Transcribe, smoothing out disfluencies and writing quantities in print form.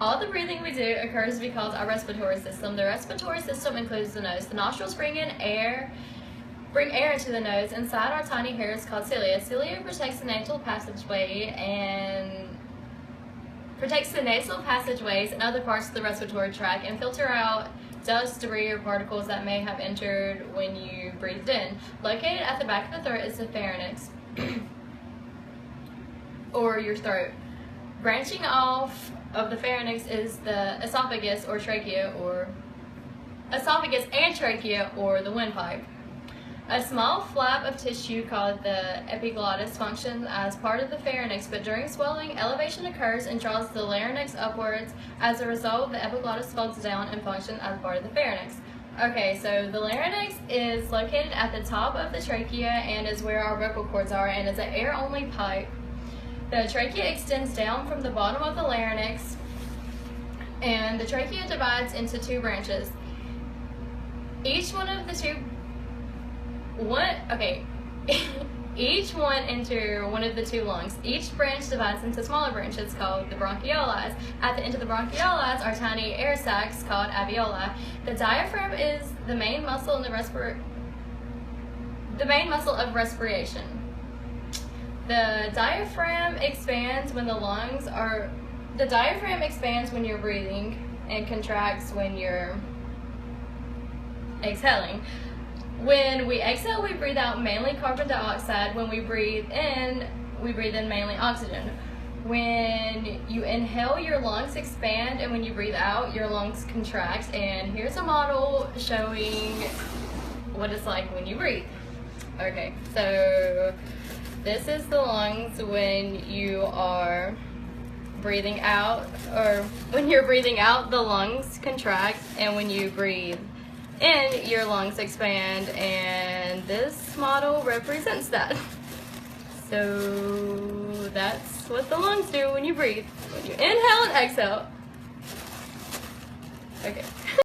All the breathing we do occurs because our respiratory system. The respiratory system includes the nose. The nostrils bring air into the nose. Inside our tiny hairs called cilia. Cilia protects the nasal passageways and other parts of the respiratory tract and filter out dust, debris, or particles that may have entered when you breathed in. Located at the back of the throat is the pharynx, or your throat. Branching off of the pharynx is the esophagus or trachea, or esophagus and trachea, or the windpipe. A small flap of tissue called the epiglottis functions as part of the pharynx, but during swelling, elevation occurs and draws the larynx upwards. As a result, the epiglottis folds down and functions as part of the pharynx. Okay, so the larynx is located at the top of the trachea and is where our vocal cords are, and is an air-only pipe. The trachea extends down from the bottom of the larynx, and the trachea divides into two branches. Each one into one of the two lungs. Each branch divides into smaller branches called the bronchioles. At the end of the bronchioles are tiny air sacs called alveoli. The diaphragm is the main muscle in the main muscle of respiration. The diaphragm expands when you're breathing and contracts when you're exhaling. When we exhale, we breathe out mainly carbon dioxide. When we breathe in mainly oxygen. When you inhale, your lungs expand, and when you breathe out, your lungs contract. And here's a model showing what it's like when you breathe. Okay, so this is the lungs when you are breathing out, or when you're breathing out, the lungs contract, and when you breathe in, your lungs expand, and this model represents that. So that's what the lungs do when you breathe, when you inhale and exhale. Okay.